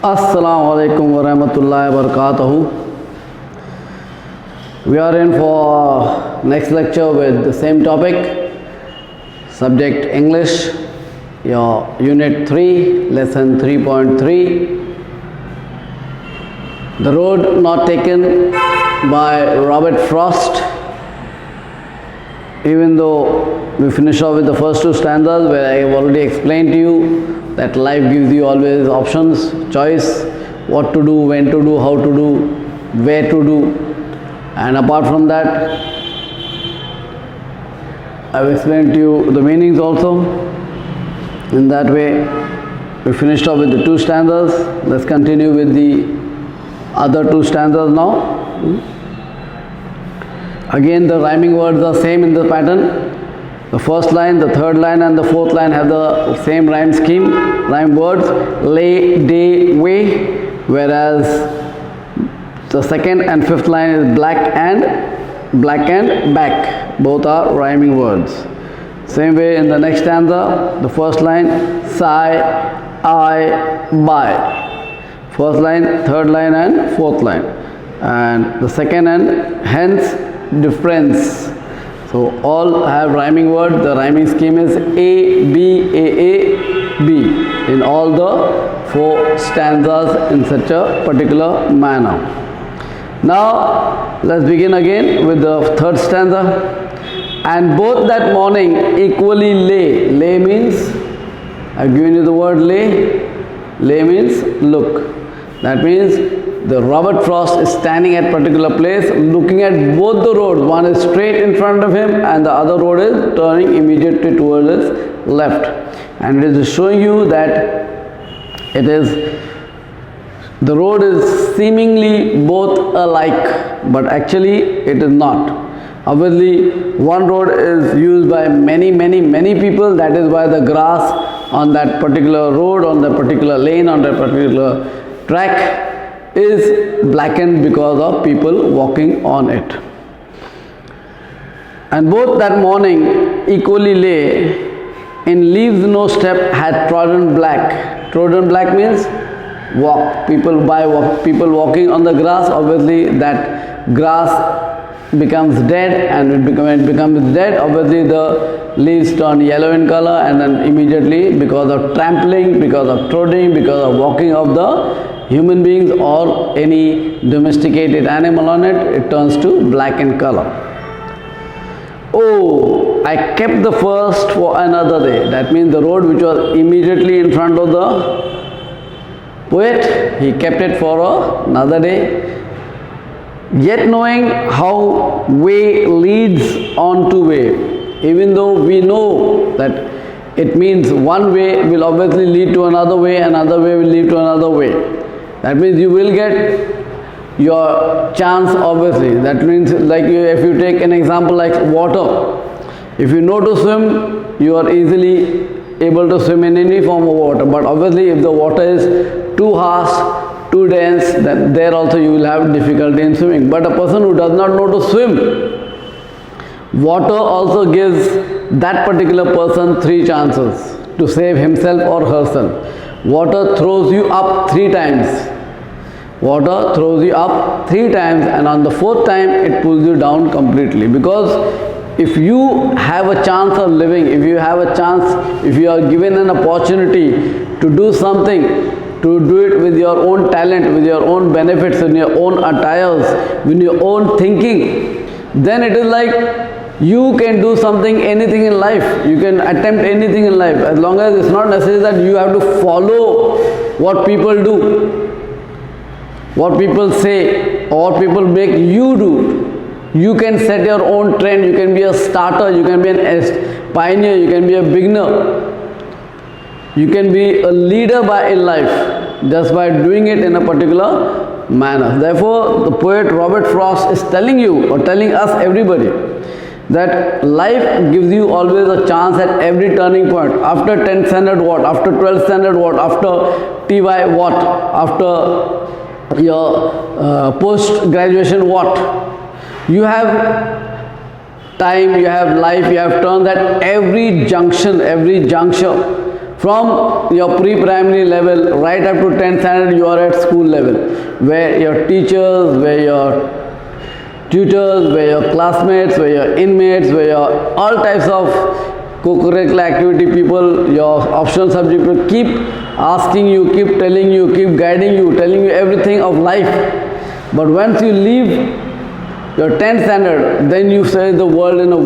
Assalamu alaikum wa rahmatullahi wa barakatuhu. We are in for next lecture with the same topic, subject English, your unit 3, lesson 3.3. The Road Not Taken by Robert Frost. Even though we finish off with the first two stanzas where I have already explained to you that life gives you always options, choice, what to do, when to do, how to do, where to do. And apart from that, I have explained to you the meanings also. In that way, we finished off with the two stanzas. Let's continue with the other two stanzas now. Again, the rhyming words are same in the pattern. The first line, the third line and the fourth line have the same rhyme scheme, rhyme words, lay, day, way, whereas the second and fifth line is black and back. Both are rhyming words. Same way in the next stanza, the first line, sigh, I, buy. First line, third line and fourth line. And the second and hence, difference. So all have rhyming words. The rhyming scheme is A, B, A, B in all the four stanzas in such a particular manner. Now let's begin again with the third stanza. And both that morning equally lay. Lay means, I've given you the word lay. Lay means look. That means the Robert Frost is standing at particular place looking at both the roads. One is straight in front of him and the other road is turning immediately towards his left. And it is showing you that the road is seemingly both alike, but actually it is not. Obviously, one road is used by many people. That is why the grass on that particular road, on that particular lane, on that particular track is blackened because of people walking on it. And both that morning equally lay, in leaves no step had trodden black. Trodden black means walk. People walking on the grass, obviously that grass becomes dead, and when it becomes dead, obviously the leaves turn yellow in color, and then immediately because of trampling, because of treading, because of walking of the human beings or any domesticated animal on it, it turns to black in color. Oh, I kept the first for another day. That means the road which was immediately in front of the poet, he kept it for another day. Yet knowing how way leads on to way, even though we know that it means one way will obviously lead to another way, another way will lead to another way. That means you will get your chance, obviously. That means like if you take an example like water. If you know to swim, you are easily able to swim in any form of water. But obviously if the water is too harsh, too dense, then there also you will have difficulty in swimming. But a person who does not know to swim, water also gives that particular person 3 chances to save himself or herself. Water throws you up 3 times. Water throws you up 3 times, and on the 4th time it pulls you down completely. Because if you have a chance of living, if you have a chance, if you are given an opportunity to do something, to do it with your own talent, with your own benefits, with your own attires, with your own thinking, then it is like you can do something, anything in life. You can attempt anything in life, as long as it's not necessary that you have to follow what people do, what people say, or what people make you do. You can set your own trend. You can be a starter, you can be a pioneer, you can be a beginner. You can be a leader in life just by doing it in a particular manner. Therefore, the poet Robert Frost is telling you, or telling us, everybody, that life gives you always a chance at every turning point. After 10th standard what? After 12th standard what? After TY what? After your post-graduation what? You have time, you have life, you have turns at every junction, every juncture From your pre-primary level right up to 10th standard, you are at school level, where your teachers, where your tutors, where your classmates, where your inmates, where your all types of co-curricular activity people, your optional subject will keep asking you, keep telling you, keep guiding you, telling you everything of life. But once you leave your 10th standard, then you say the world in a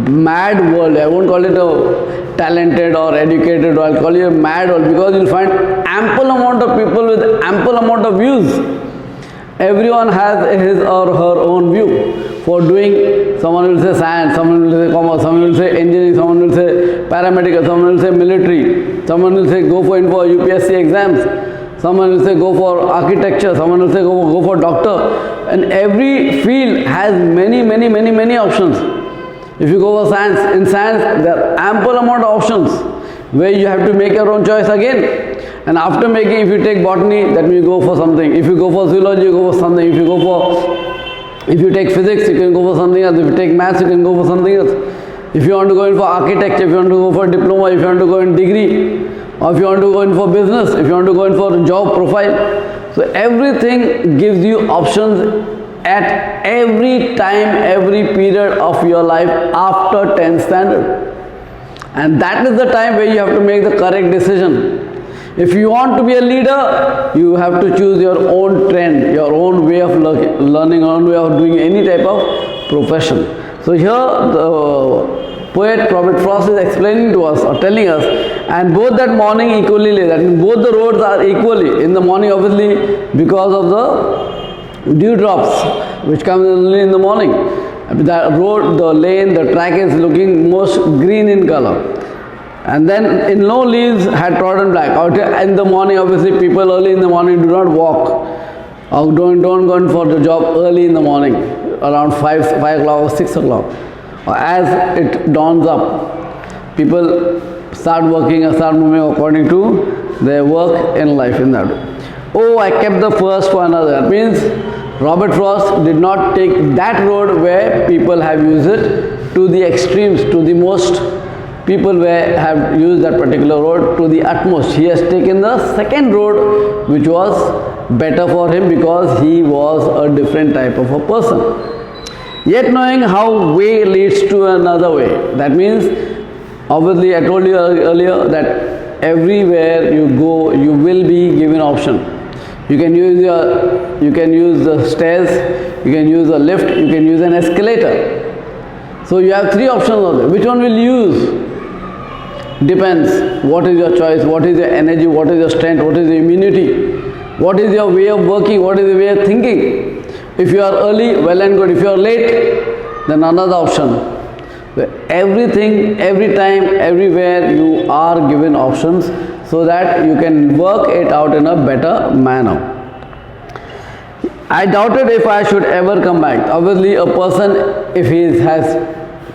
mad world. I won't call it a talented or educated, or I'll call it a mad world, because you'll find ample amount of people with ample amount of views. Everyone has his or her own view for doing. Someone will say science, someone will say commerce, someone will say engineering, someone will say paramedical, someone will say military, someone will say go for UPSC exams, someone will say go for architecture, someone will say go for doctor. And every field has many options. If you go for science, in science there are ample amount of options where you have to make your own choice again. And after making, if you take botany, that means you go for something. If you go for zoology, you go for something. If you take physics, you can go for something else. If you take maths, you can go for something else. If you want to go in for architecture, if you want to go for diploma, if you want to go in degree, or if you want to go in for business, if you want to go in for job profile. So everything gives you options at every time, every period of your life after 10th standard. And that is the time where you have to make the correct decision. If you want to be a leader, you have to choose your own trend, your own way of learning, your own way of doing any type of profession. So here the poet Robert Frost is explaining to us or telling us, and both that morning equally lay. That means both the roads are equally. In the morning, obviously, because of the dewdrops which come only in the morning. The road, the lane, the track is looking most green in color. And then in no leaves had trodden black. Out in the morning, obviously people early in the morning do not walk or don't go in for the job early in the morning, around 5 o'clock or 6 o'clock. Or as it dawns up, people start working or start moving according to their work in life in that way. Oh, I kept the first for another. That means Robert Frost did not take that road where people have used it to the extremes, to the most. People have used that particular road to the utmost. He has taken the second road, which was better for him because he was a different type of a person. Yet knowing how way leads to another way. That means, obviously I told you earlier that everywhere you go, you will be given option. You can use the stairs, you can use a lift, you can use an escalator. So you have three options of them. Which one will you use? Depends. What is your choice? What is your energy? What is your strength? What is your immunity? What is your way of working? What is your way of thinking? If you are early, well and good. If you are late, then another option. Everything, every time, everywhere you are given options so that you can work it out in a better manner. I doubted if I should ever come back. Obviously, a person, if he has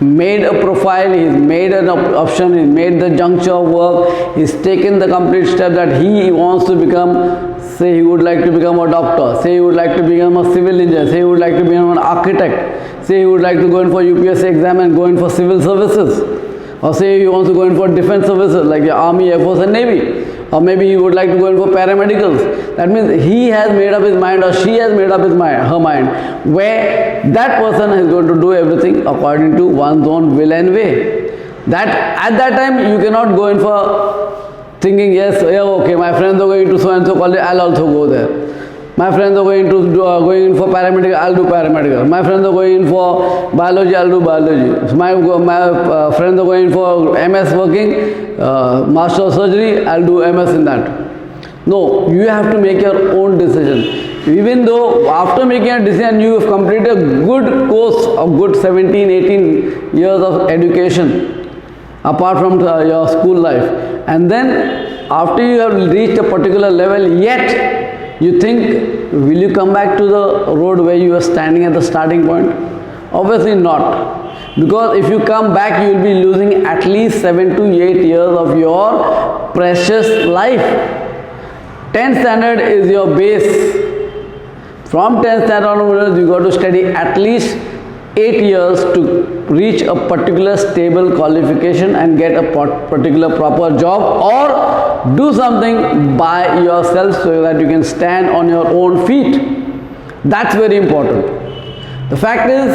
made a profile, he's made an option, he's made the juncture of work, he's taken the complete step that he wants to become, say he would like to become a doctor, say he would like to become a civil engineer, say he would like to become an architect, say he would like to go in for UPSC exam and go in for civil services, or say he wants to go in for defense services like the Army, Air Force and Navy, or maybe he would like to go in for paramedicals. That means he has made up his mind or she has made up his mind, her mind, where that person is going to do everything according to one's own will and way. That at that time you cannot go in for thinking, yes, yeah, okay, my friends are going to so and so college, I'll also go there. My friends are going in for paramedical, I'll do paramedical. My friends are going in for biology, I'll do biology. My friends are going for MS working, Master of Surgery, I'll do MS in that. No, you have to make your own decision. Even though after making a decision, you have completed a good course of good 17, 18 years of education, apart from your school life. And then after you have reached a particular level, yet you think, will you come back to the road where you were standing at the starting point? Obviously not. Because if you come back, you will be losing at least 7 to 8 years of your precious life. 10th standard is your base. From 10th standard onwards, you got to study at least 8 years to reach a particular stable qualification and get a particular proper job, or do something by yourself so that you can stand on your own feet. That's very important. The fact is,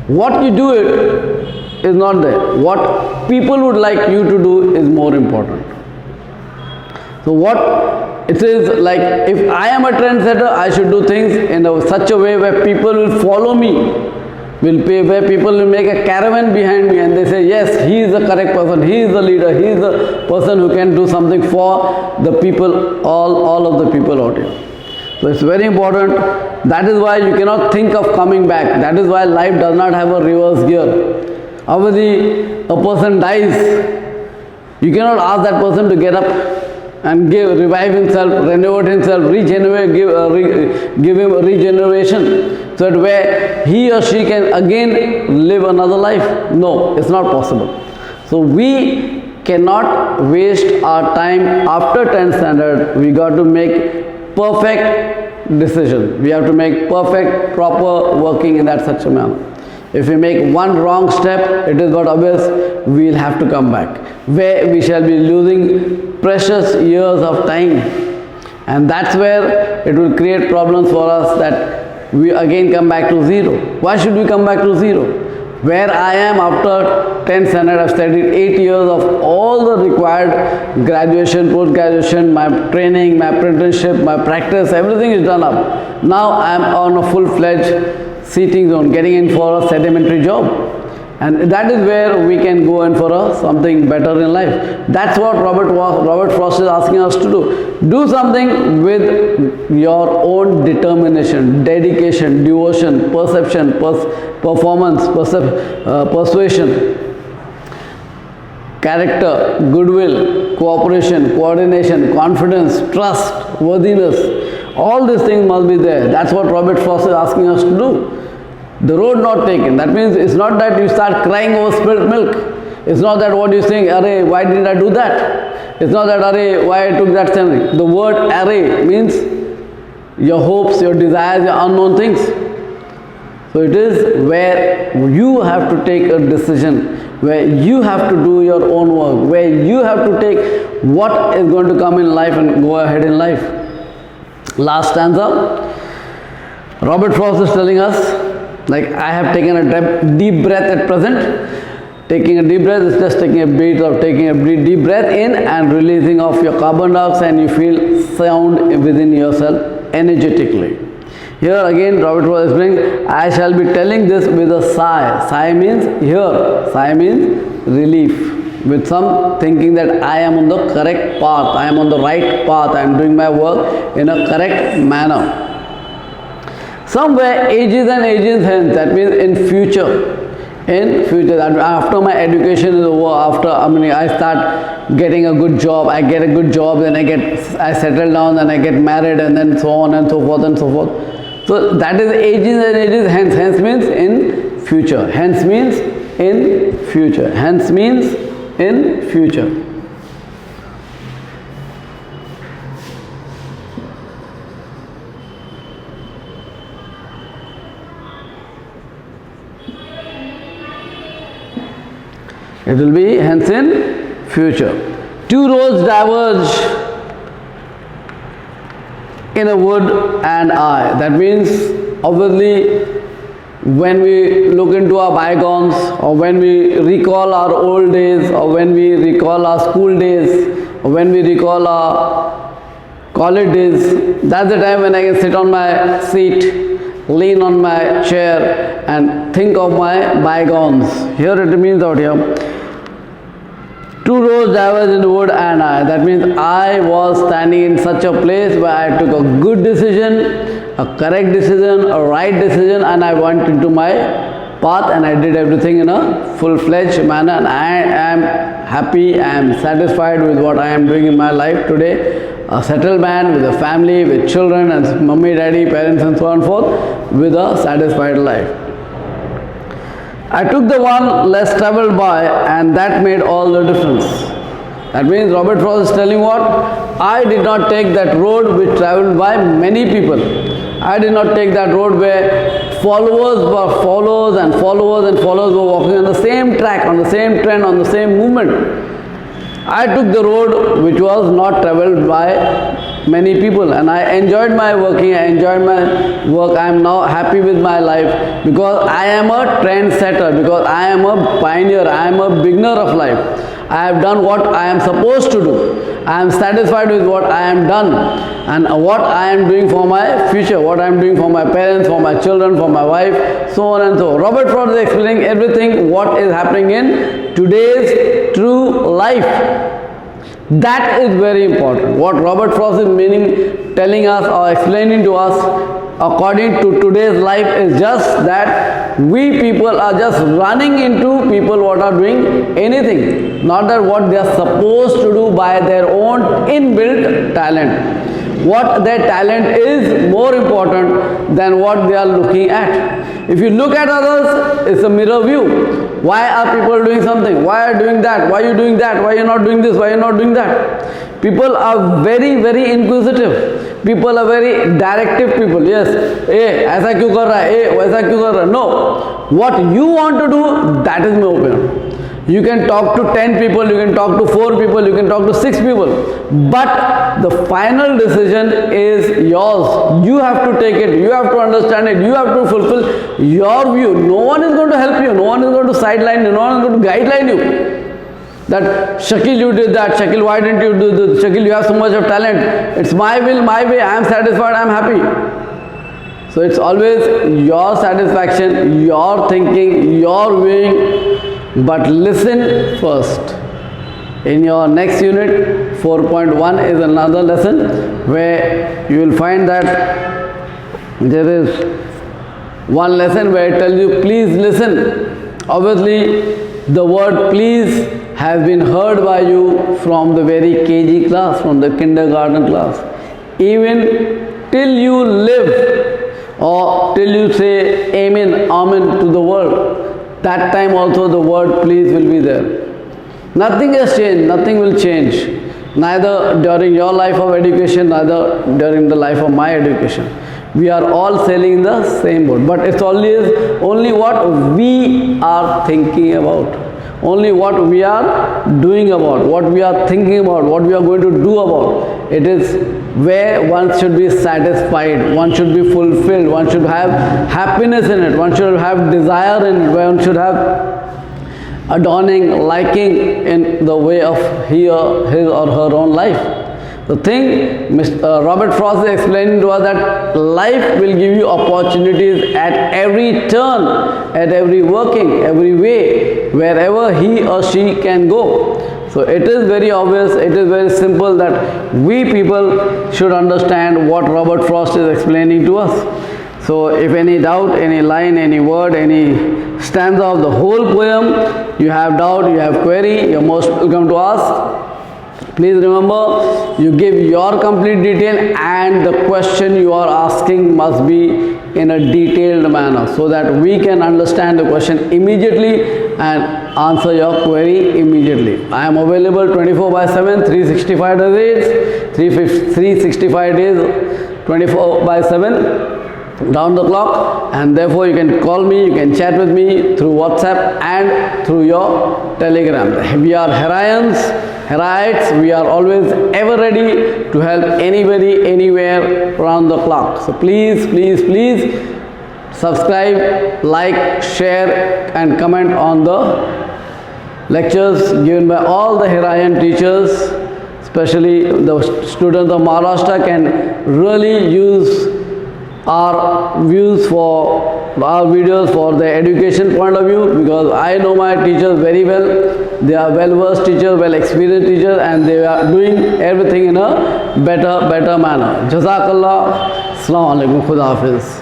what you do it is not there. What people would like you to do is more important. So what it is like, if I am a trendsetter, I should do things in such a way where people will follow me, where people will make a caravan behind me and they say, yes, he is the correct person, he is the leader, he is the person who can do something for the people, all of the people out here. So it's very important. That is why you cannot think of coming back. That is why life does not have a reverse gear. Obviously, a person dies. You cannot ask that person to get up and revive himself, renovate himself, give him regeneration, so that where he or she can again live another life. No, it's not possible. So we cannot waste our time after 10th standard. We got to make perfect decision. We have to make perfect, proper working in that such a manner. If we make one wrong step, it is not obvious, we will have to come back, where we shall be losing precious years of time. And that's where it will create problems for us, that we again come back to zero. Why should we come back to zero? Where I am after 10th standard, I've studied 8 years of all the required graduation, post-graduation, my training, my apprenticeship, my practice, everything is done up. Now I am on a full-fledged seating zone, getting in for a sedimentary job. And that is where we can go in for something better in life. That's what Robert Frost is asking us to do. Do something with your own determination, dedication, devotion, perception, performance, persuasion, character, goodwill, cooperation, coordination, confidence, trust, worthiness. All these things must be there. That's what Robert Frost is asking us to do. The road not taken. That means it's not that you start crying over spilt milk. It's not that what you think, array, why did I do that? It's not that, array, why I took that thing. The word array means your hopes, your desires, your unknown things. So it is where you have to take a decision, where you have to do your own work, where you have to take what is going to come in life and go ahead in life. Last stanza, Robert Frost is telling us, like I have taken a deep breath at present. Taking a deep breath is just taking a beat of taking a deep breath in and releasing off your carbon dioxide, and you feel sound within yourself energetically. Here again Robert Frost is saying, I shall be telling this with a sigh. Sigh means here. Sigh means relief. With some thinking that I am on the correct path, I am on the right path, I am doing my work in a correct manner. Somewhere ages and ages hence, that means in future, that after my education is over, I start getting a good job, I get a good job, then I settle down, then I get married, and then so on and so forth and so forth. So that is ages and ages hence. Hence means in future. Hence means in future. Hence means in future. It will be hence in future. Two roads diverge in a wood and I. That means obviously when we look into our bygones, or when we recall our old days, or when we recall our school days, or when we recall our college days, that's the time when I can sit on my seat, lean on my chair and think of my bygones. Here it means out here, two roads diverge in the wood and I. That means I was standing in such a place where I took a good decision, a correct decision, a right decision, and I went into my path and I did everything in a full-fledged manner, and I am happy, I am satisfied with what I am doing in my life today. A settled man with a family, with children and mummy, daddy, parents and so on and forth, with a satisfied life. I took the one less traveled by, and that made all the difference. That means Robert Frost is telling what? I did not take that road which traveled by many people. I did not take that road where followers were followers and followers and followers were walking on the same track, on the same trend, on the same movement. I took the road which was not traveled by many people, and I enjoyed my working, I enjoyed my work. I am now happy with my life because I am a trend setter, because I am a pioneer, I am a beginner of life. I have done what I am supposed to do. I am satisfied with what I am done and what I am doing for my future, what I am doing for my parents, for my children, for my wife, so on and so on. Robert Frost is explaining everything what is happening in today's true life. That is very important. What Robert Frost is telling us or explaining to us according to today's life is just that we people are just running into people what are doing anything, not that what they are supposed to do by their own inbuilt talent. What their talent is more important than what they are looking at. If you look at others, it's a mirror view. Why are people doing something? Why are doing that? Why are you doing that? Why are you not doing this? Why are you not doing that? People are very, very inquisitive. People are very directive people. Yes, ऐसा क्यों कर रहा है? वैसा क्यों कर रहा है? No. What you want to do, that is my opinion. You can talk to 10 people, you can talk to 4 people, you can talk to 6 people. But the final decision is yours. You have to take it, you have to understand it, you have to fulfill your view. No one is going to help you, no one is going to sideline you, no one is going to guideline you. That Shakil, you did that, Shakil, why didn't you do this? Shakil, you have so much of talent. It's my will, my way, I am satisfied, I am happy. So it's always your satisfaction, your thinking, your viewing. But listen first. In your next unit, 4.1 is another lesson where you will find that there is one lesson where it tells you, please listen. Obviously, the word please has been heard by you from the very KG class, from the kindergarten class. Even till you live or till you say amen, amen to the word, that time also the word please will be there. Nothing has changed, nothing will change. Neither during your life of education, neither during the life of my education. We are all sailing in the same boat. But it's only what we are thinking about. Only what we are doing about, what we are thinking about, what we are going to do about. It is where one should be satisfied, one should be fulfilled, one should have happiness in it, one should have desire in it, one should have adorning, liking in the way of his or her own life. The thing Robert Frost is explaining to us that life will give you opportunities at every turn, at every working, every way, wherever he or she can go. So it is very obvious, it is very simple that we people should understand what Robert Frost is explaining to us. So if any doubt, any line, any word, any stanza of the whole poem, you have doubt, you have query, you're most welcome to ask. Please remember, you give your complete detail and the question you are asking must be in a detailed manner so that we can understand the question immediately and answer your query immediately. I am available 24/7, 365 days, 365 days, 24/7. Round the clock, and therefore you can call me, you can chat with me through WhatsApp and through your Telegram. We are Heraites, we are always ever ready to help anybody, anywhere, around the clock. So please, please, please subscribe, like, share and comment on the lectures given by all the Heraian teachers, especially the students of Maharashtra can really use our views for our videos for the education point of view, because I know my teachers very well. They are well-versed teachers, well-experienced teachers, and they are doing everything in a better manner. Jazakallah. Assalamu alaikum. Khuda Hafiz.